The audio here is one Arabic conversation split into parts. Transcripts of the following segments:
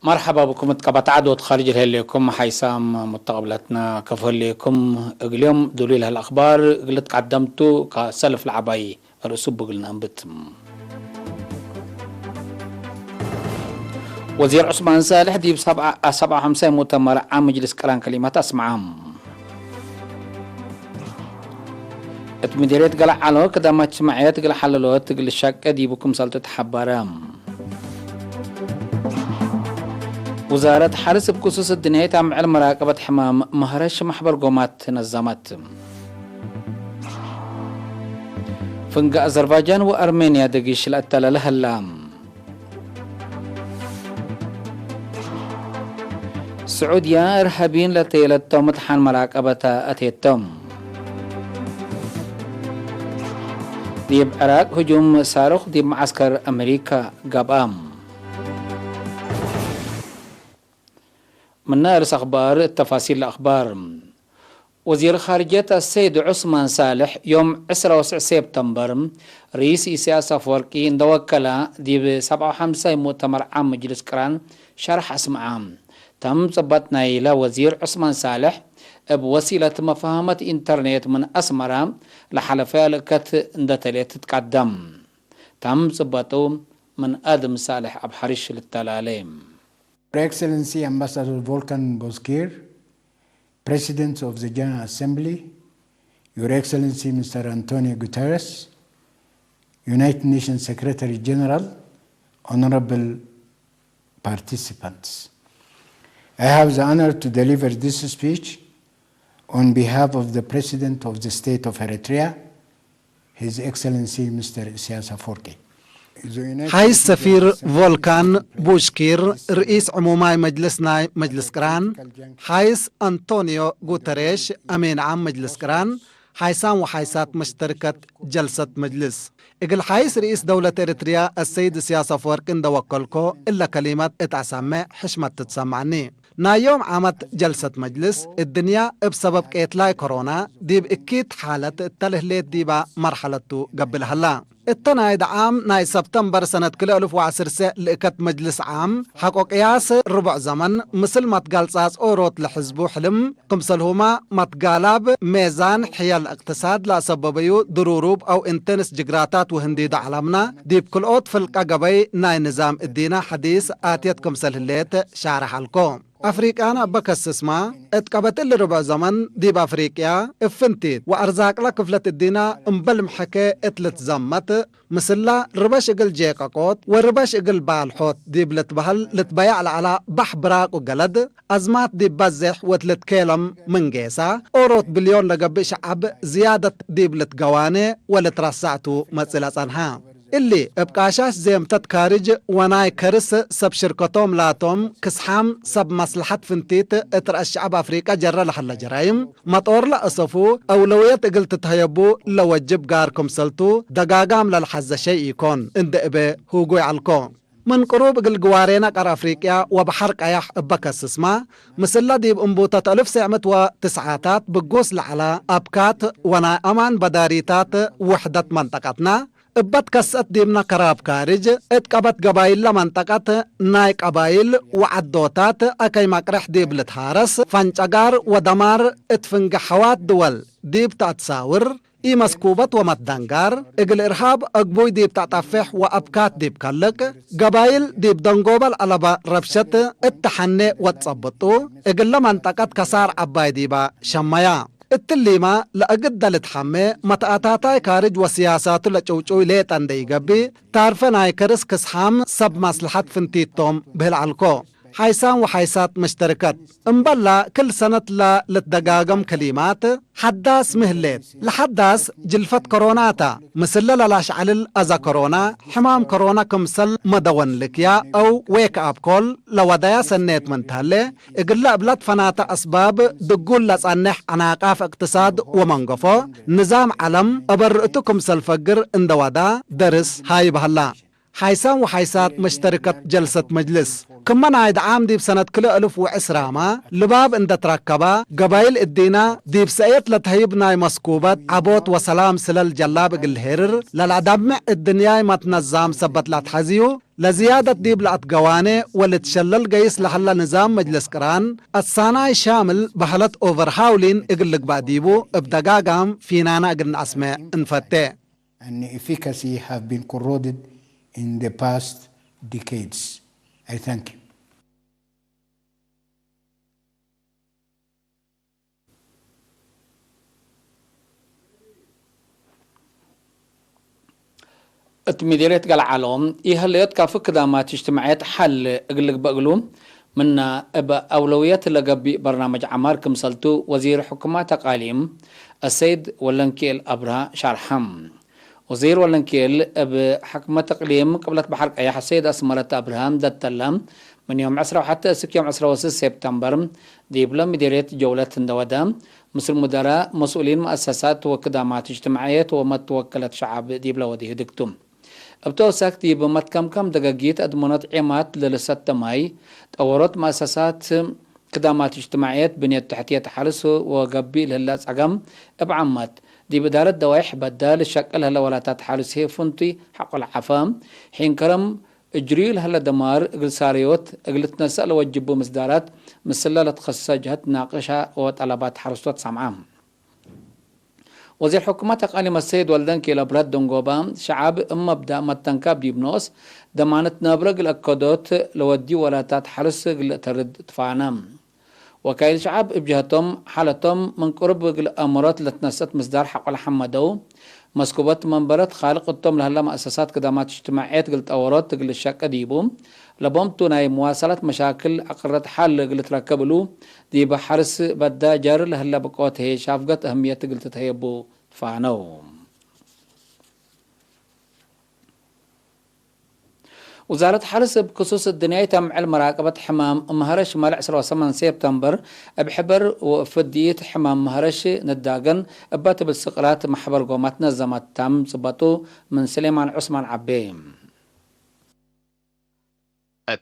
مرحبا بكم اتقبط عدوة خارج لكم حيسام متقبلتنا كفر لكم اليوم دليل هالأخبار قلت قدمتو كسلف العباي رسوب قلنا انبتم وزير عثمان صالح ديب 57 مؤتمر عام مجلس كلام كلمات اسمعهم اتمديريت قلع على كدامات سمعيات قلع حللوات قل الشاكة ديبكم سالتو تحبارام وزارة حرس بخصوص الدنيا تعمل مراقبة حمام مهرش محبر قومات نظامات فنقا أذربيجان وأرمينيا دقيش الأتالة لها اللام سعوديا إرهابيين لتيلتهم متحان مراقبة أتيتهم ديب عراق هجوم صاروخ ديب معسكر أمريكا قابام من نارس أخبار التفاصيل الأخبار وزير خارجية السيد عثمان صالح يوم 19 سبتمبر رئيس إسياس أفوركي اندوكلا دي 57 مؤتمر عام مجلس كران شرح اسم عام تم صبتنا إلى وزير عثمان صالح بوسيلة مفاهمة إنترنت من أسمرة لحلفاء لكت اندتلت تتقدم تم صبتو من آدم صالح أبحرش للتلاليم. Your Excellency Ambassador Volkan Bozkir, President of the General Assembly, Your Excellency Mr. Antonio Guterres, United Nations Secretary General, honorable participants. I have the honor to deliver this speech on behalf of the President of the State of Eritrea, His Excellency Mr. Isaias Afwerki. هاي السفير فولكان بوشكير رئيس عمومي مجلسنا مجلس كران حايس أنطونيو غوتريش أمين عام مجلس كران حايسان وحايسات مشتركة جلسة مجلس إقل حايس رئيس دولة إريتريا السيد إسياس أفوركي دوكلكو إلا كلمات اتعسامي حشمة تتسمعني يوم عامت جلسة مجلس الدنيا بسبب كيتلاي كورونا ديب اكيد حالة التلهليت ديبا مرحلة قبل هلا التنايد عام ناي سبتمبر سنة كل 1010 لإكت مجلس عام حقو قياس ربع زمن مثل ما تقال ساس أوروت لحزبو حلم قمسلهما ما تقالاب ميزان حيال اقتصاد لا سببيو ضروروب أو انتنس جغراتات وهنديد علمنا ديب كل أوت في القاقبي ناي نظام الدينا حديث آتيت قمسلهليت شارح الكوم أفريقيانا بكس اسما اتقبت اللي ربع زمن ديب أفريقيا افنتيد وأرزاق لك فلت الدينا امبل محكي اتلت زمت مسلا رباش اقل جيقاقوت ورباش اقل بالحوت ديب لتبهل لتبيع على بح براق وقلد أزمات ديب بزح وتلت كيلم من جيسا أوروت بليون لقب شعب زيادة ديب لتقواني ولترسعتو مسلا صنها اللي ابقاشاش زيمتت كارج وناي كرس سب شركتهم لاتهم كسحام سب مصلحة فنتيت اتر الشعب افريقيا جرى لحل جرايم مطور لأصفو اولوية قلت تهيبو لوجب قاركم سلتو دقاقام للحز شيء يكون اند ابي هوقوي عالكون من قروب قل قوارينا قار افريقيا وبحر قياح بكس اسما مسلا ديب انبوتة 1909 بقوس لعلا ابكات ونا امان بداريتات وحدة منطقتنا ابت كسات ديمنا كراب كارج اتقبت قبايل لمنطقة ناي قبايل وعدوتات اكي مقرح ديب لتهارس فانچاقار ودمار اتفنق حوات دول ديب تاتساور اي مسكوبت ومتدنقار اقل ارهاب اقبوي ديب تاتفح وابكات ديب كالك قبايل ديب دنقوبل على ربشت التحني وتصبطو اقل لمنطقة كسار عباي ديبا شمايا التليمة لأقد لتحمي متأتاتاي كارج وسياسات لچوچوي ليت اندي قبي تعرفنا يكرس كسحام سب مصلحة فنتيتهم بهالعلكو حيسان وحيسات مشتركات انبلا كل سنة لتدقاقم كلمات حداس مهليت لحداس جلفت كوروناتا مسلا لاش علل أزا كورونا حمام كورونا كمسل مدون لكيا أو ويك أب كول لودايا سنيت من تهلي اقل أبلات فناتا أسباب دقول لسانح عناقاف اقتصاد ومنقفو نظام علم أبرئتكم سلفقر اندوادا درس هاي بهلا حيسان وحيسات مشتركة جلسة مجلس كمان عيد عام ديب سنة كل 1010 لباب اند تركبا قبائل الدينا ديب سايت لتهيبنا مسكوبات عبوت وسلام سلال جلاب الهرر للعدمع الدنيا ما تنظام سبت لاتحزيو لزيادة ديب لاتقواني ولتشلل قيس لحل نظام مجلس قران الصانع شامل بحلت اوفرهاولين اقلق بعديبو ابدقاقام فينانا اقلن اسماء انفتة. And efficacy have been corroded in the past decades. I thank you. التمديرات قال علوم إيهاليات كافك دامات اجتماعيات حل اقلق بقلوم من أولويات اللقبي برنامج عمار كمسلتو وزير حكومات قاليم السيد ولنكيل أبرا شارحم وزير ولنكيل بحكمة تقليم قبلت بحرق أيح السيد أسمرة أبراهام دتلم من يوم 10 وحتى يوم 10 سبتمبر ديبلا مديرية جولة دوادام مثل مدراء مسؤولين مؤسسات وكدامات اجتماعيات ومتوكلة شعب ديبلا وديه دكتم ابتو ساكتي بمت كم دقاقيت ادمونات عمات للسات ماي تورط مؤسسات كدامات اجتماعيات بنية تحتية حرس وقبيل هلاس عقم ابعمات دي بدالة دوايح بدال الشكل هلا ولا تتحرس هي فنتي حق العفام حين كرم اجريل هلا دمار اقل ساريوت اقل تنسأل وجبو مصدارات مسلالة خصة جهة ناقشة وطلبات حرسوت سمعام وزير حكومة قال السيد ولدنكي لبراد دونغوبا شعب اما بدا متنكاب ديبنوس دمانت نابرق الاكودوت لودي ولا تتحرس ترد تفانام وكايل شعب بجهتهم حالتهم من قرب الامارات لتنسط مصدار حق الحمدو مسكوبات منبرت خالق التم لهلا مؤسسات كدامات اجتماعيات قلت اورات قل الشاكة ديبو لبهم توناي مواصلة مشاكل اقرت حال قلت ركبلو دي بحرس بدا جار لهلا بقوت هي شافقت اهمية قلت تهيبو فانو وزارة حرس بخصوص الدنيا تم مراقبة حمام مهرش مال 10 سبتمبر بحبر وفدية حمام مهرش نداقن بات بالسقرات محبر قومات نظمت تم صبطو من سليمان عثمان عبيم.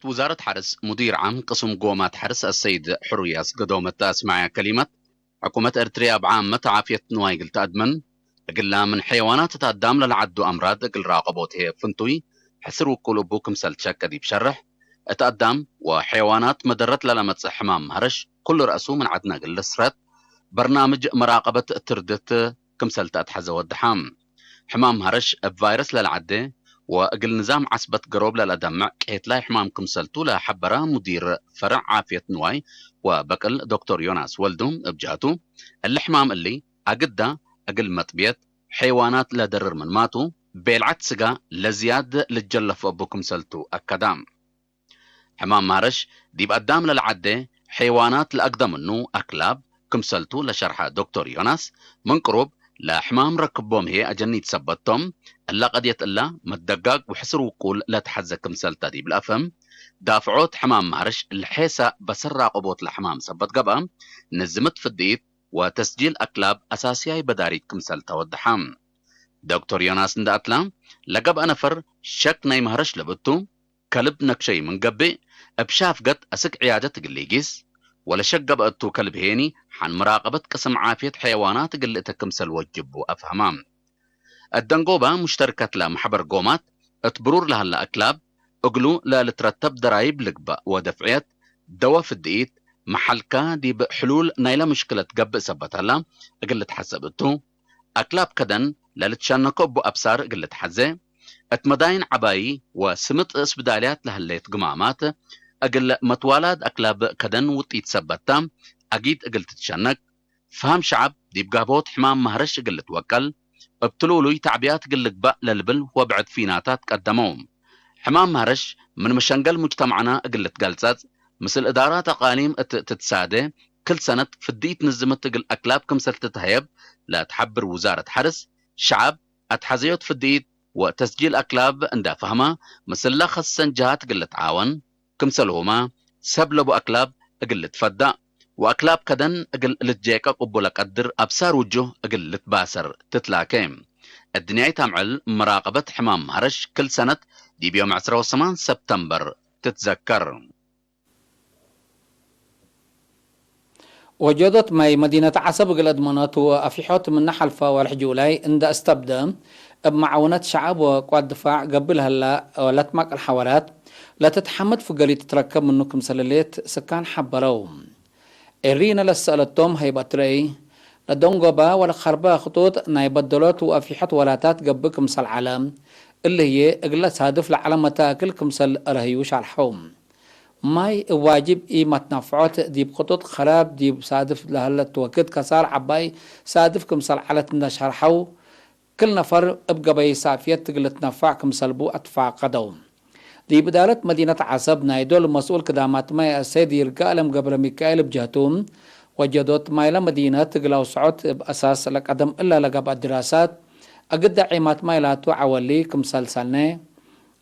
وزارة حرس مدير عام قسم قومات حرس السيد حرياس قدومت اسمع كلمة حكومة ارتريا بعامة عافية نوايقل تأدمن قلنا من حيوانات تقدام للعدو أمراض قل راقبوت هي فنتوي حسروا قلوبو كمسل تشكا دي بشرح اتقدام وحيوانات مدرت للمتص حمام مهرش كل رأسه من عدنا قل السرات برنامج مراقبة تردت كمسل تأتحز ودحام حمام مهرش بفيروس للعدة وقل نظام عصبة قروب للدمع كيت لا حمام كمسلتو لحبرا مدير فرع عافية نواي وبقل دكتور يوناس ولدهم بجهته الحمام اللي أقدا أقل مطبيت حيوانات لدرر من ماتو بيلعت سقا لزياد للجلف أبو كمسلتو أكدام حمام مهرش دي بقدام للعدة حيوانات لأقدم منه أكلاب كمسلتو لشرحة دكتور يوناس من قروب لحمام ركبهم هي أجني تثبتهم إلا قد يتقلا متدقاق وحسر وقول لا تحزك كمسلتا دي بالأفهم دافعوت حمام مهرش الحيسة بسرع قبوت لحمام سبت قبا نزمت في الديت وتسجيل أكلاب أساسية بداريت كمسلتا والدحام دكتور يوناس نداتلا لقب أنفر شك ناي مهرش لبتو كلب نكشي من قبي بشاف قد أسك عيادة قليقيس ولا شك قبأتو كلب هيني حن مراقبة قسم عافية حيوانات قلت كمسل وجب وأفهمام الدنقوبة مشتركة لمحبر قومات اتبرور لها الأكلاب اقلو لا لترتب درايب لقبة ودفعيات دوا في الدقيت محلكا دي بحلول نايلة مشكلة قبء سبتها لا قلت حسبتو أكلاب كدن للتشانكو بو أبصار قلت حزة اتمداين عباي وسمت اسبداليات لهالليت قمامات أقل متوالد أكلاب كدن وطيت سبتا أقيد قلت تشانك فهم شعب دي بقابوت حمام مهرش قلت وكل ابتلولوي تعبيات قلت بق للبل وبعد فيناتات قدموهم حمام مهرش من مشانقل مجتمعنا قلت قلتات مثل إدارات أقاليم تتسادة كل سنة فديت نزمت قل أكلاب كمسل تتهيب لا تحبر وزارة حرس شعب أتحزيوت فديت وتسجيل أكلاب اندا فهما مثل لخص سنجات قلت عاون كمسلهما سبلبو أكلاب قلت فدا وأكلاب كدن قل لتجيكا قبولا قدر أبصار وجه قلت باسر تتلاكيم الدنيا تعمل مراقبة حمام مهرش كل سنة دي بيوم 18 سبتمبر تتذكر. وجدت ماي مدينة عصب الأدمنات وأفيحات من نحل فوالح جولاي عند استبدأ بمعاونة شعب وقوات دفاع قبل هلا ولا تمك الحوارات لا تتحمد فقالي تتركب منكم سلاليت سكان حبرو إرينا لسألتهم هيبتري لدونغوبا ولا خربا خطوط نايبدلوت وأفيحات ولاتات قبكم سل العالم اللي هي اقلت هادف لعلامة تاكلكم سل رهيوش على الحوم ماي واجب ما تنفعات دي بخطوط خراب دي بصادف لهلا توكد كسار عباي صادفكم سل على نشرحو كل نفر ابقى بي صافيات تقل تنفعكم سلبو اتفاع قدوم دي بدالة مدينة عصب نايدول مسؤول كدامات ماي السيد يرقالم قبل ميكائيل بجهتهم وجدوت مايلا مدينة تقلو سعود بأساس لك أدم إلا لقب الدراسات أقد عيمات مايلاتو عولي كمسلسلنا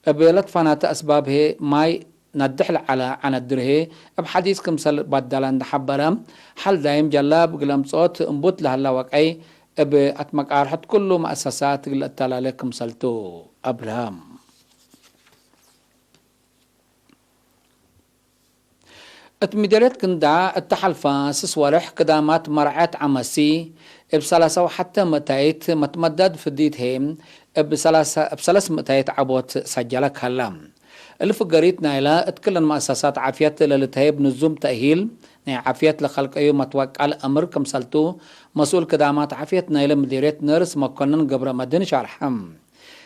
أبيلت فانات أسبابه ماي ندحل على عن الدره بحديث كمسل بدلان حبرم حل دايم جلاب قلم صوت انبوت لهلا وقعي بأتمك أرحت كل مؤسسات التلالي كمسلتو أبرام اتمدرت كندا التحلفة سسورح قدامات مرعات عمسي بسلاسة وحتى متايت متمدد في الديتهم بسلاس متايت عبوت سجلك هلام الفقريت نايلا اتكلم مؤسسات عافيات للتهيب نزوم تأهيل عافيات لخلق ايو متوقع الامر كمسلتو مسؤول كدامات عافيات نايلا مديريت نرس مكونن قبر مدن شارحم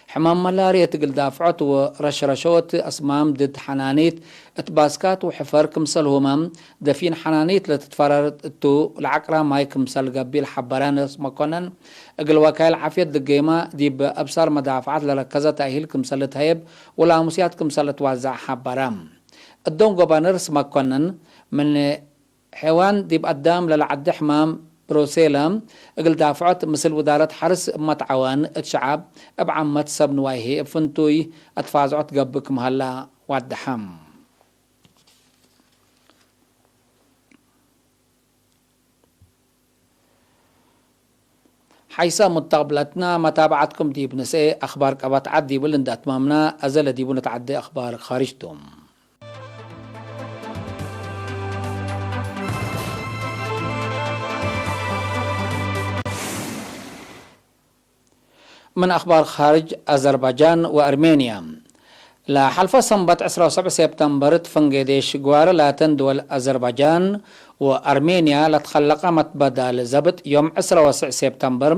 حمام ملاريا تقل دافعت ورشرشوت اسمام ضد حنانيت اتباسكات وحفر كمسل همام دفين حنانيت لتتفررتو العقرة ماي كمسل قبيل حبران اسم كونن اقل وكايل عافية دقيمة دي بأبصار مدافعات لركزة تأهيل كمسل تهيب ولا مسيات كمسل توزع حبرام الدون قبانر اسم كونن من حيوان دي بقدام للعد حمام بروسيلم اقل دافعت مثل ودارة حرس متعوان الشعب ابعمت سب نوايهي افنتوي اتفازعت قبكم هلا وادحم حيث متقبلتنا متابعتكم دي بنسي اخبار قبات عدي بلند اتمامنا ازل دي بنتعدي اخبار خارجتم من أخبار خارج أذربيجان وأرمينيا لا حلفة صنبت 17 سبتمبر تفنجديش جوار لاتن دول أذربيجان وأرمينيا لتخلق متبادل زبط يوم 19 سبتمبر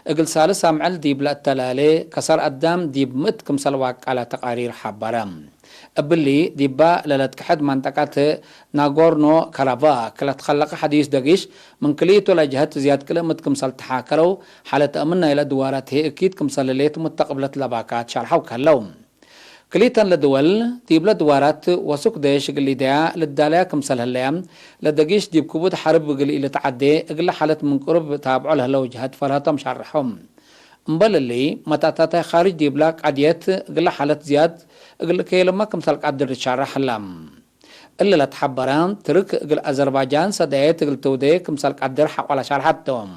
اقل سالس عمل ديب لأتلالي كسر قدام ديب متكم سلواك على تقارير حبرام أبلي ديبا للتكحد منطقة ناغورنو كاراباخ لتخلق حديث دقيش من كليتو لجهة زياد كلمة كمسل تحاكرو حالة أمنا إلى دوارته أكيد كمسل ليت متقبلت لباكات شرحو كاللوم كليتا لدول ديب لدوارات وسوق ديش قلي داع للداليا كمسل هاليام لدقيش ديب كبود حرب قلي إلى تعدي أقل حالة من قرب تابعو لها لو جهة فراتم شرحهم مبال اللي متاتاتا خارج ديبلاك عديات قل حالة زياد قل كيلما كمثال قدر الشارح اللام إلا لا تحبران ترك قل أذربيجان سدايت قل تودي كمثال قدر حق على شارحتهم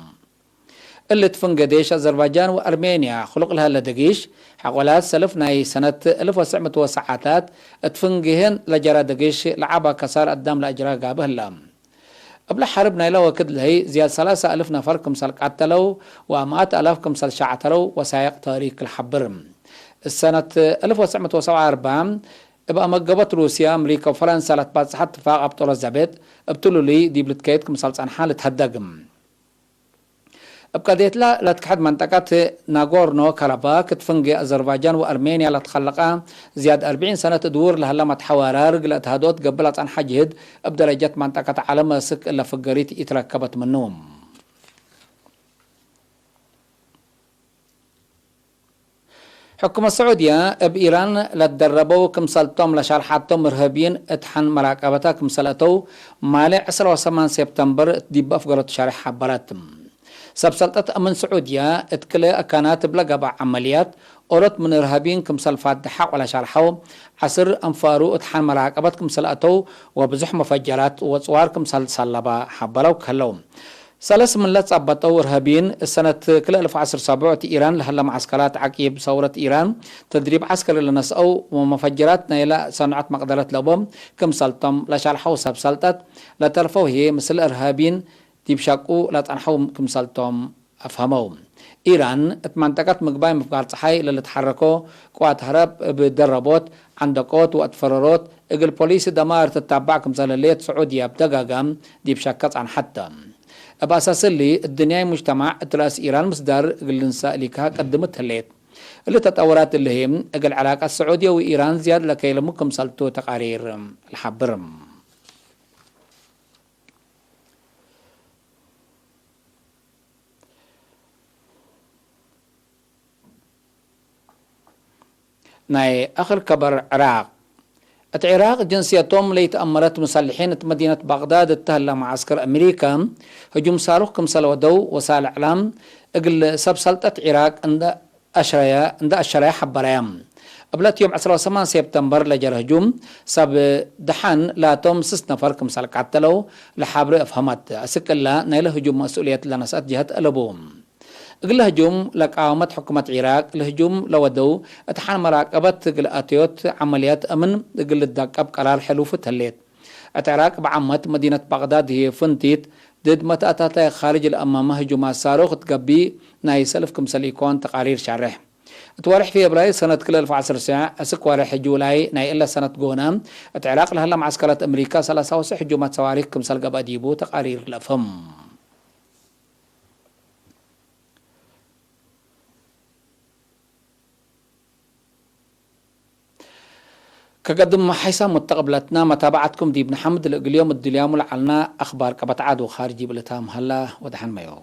اللي تفنقديش أذربيجان وأرمينيا خلق لها لدقيش حق ولا سلفنا سنة 1909 تفنقهن لجرى دقيش لعبا كسار قدام لأجرى قابه اللام قبل حرب نايلا وكد لهي زياد 3000 نفر كمسال قتلوا ومئات آلاف كمسال شعتروا وسائق طريق الحبر السنة 1947 ابقى مقبت روسيا أمريكا وفرنسا لتباصح اتفاق أبطول الزبيت ابتلوا لي دي بلتكيت كمسال صنحان لتهدقم ابقى ديت لا لتكحد منطقة ناغورنو كاراباخ تفنجي أذربيجان وأرمينيا لتخلقها زياد 40 سنة تدور لها لما تحوارار قلت هادوت قبلت عن حجهد بدرجة منطقة عالم سك إلا فقريت يتركبت منهم حكومة السعودية بإيران لتدربوا كمسلتهم لشرحاتهم إرهابيين اتحن مراقبتها كمسلتو مالي 28 سبتمبر ديب أفقرت شارح حبراتهم سبسلطة أمن سعودية اتكلا كانت بلقبع عمليات أورت من إرهابيين كمسل فاتحة ولا شرحو عصر أنفارو اتحان مراقبت كمسل أتو وبزح مفجرات وصوار كمسل صلبا حبرو كهلوم ثلاث ملات صبتوا إرهابيين السنة كل 2017 إيران لهلا معسكرات عقيب ثورة إيران تدريب عسكري لنسأو ومفجرات نيلا صنعت مقدرات لبم كم سلطم لشالحو سب سلطت لترفو هي مثل إرهابيين تيبشاقو لا تنحو كم سلطم أفهمو إيران اتمنتقت مقباي مفقار صحي للي تحركو قوات هرب بدربوت عندقوت واتفرارات اقل بوليس دمار تتبع كم سلاليت سعودية بدقاقام ديبشاقات عن حتى أباساس اللي الدنيا مجتمع تراس إيران مصدر النساء لكها قدمت هليت اللي تطورات اللي هي أقل علاقة السعودية وإيران زيادة لكي لمكم سلطو تقارير الحبرم ناي آخر كبر عراق العراق جنسيتهم ليت أمرت مسلحين مدينة بغداد اتهلا معسكر أمريكا هجوم صاروخ كم سلودو وسائل إعلام أقل سب سلطة العراق عند أشرايا حبرايام قبلت يوم 18 سبتمبر لجر هجوم سب دحان لا توم 6 نفر كم سلك عتلو لحابر أفهمت أسك الله نيل هجوم مسؤولية لنسات جهة ألبوم قل هجوم لقاومة حكومة العراق الهجوم لودو اتحان مراقبة قل اتيوت عمليات امن قل الدقب قرار حلوفة هليت العراق بعمت مدينة بغداد هي فنتيت ضد متأتاتا خارج الامامة هجومات صاروخ تقبي ناي سلف كمسليكون تقارير شرح تورح في ابراير سنة كل 1010 ساعة اسك وارح جولاي ناي الا سنة قونام العراق لهلا معسكرات امريكا 3 هجومات صواريخ كمسل قباديبو تقارير لفهم كقدم حيسا متقبلتنا متابعتكم دي ابن حمد اليوم الدليام لعلنا أخبار كبتعاد وخارجي بلتام هلا ودحن ميو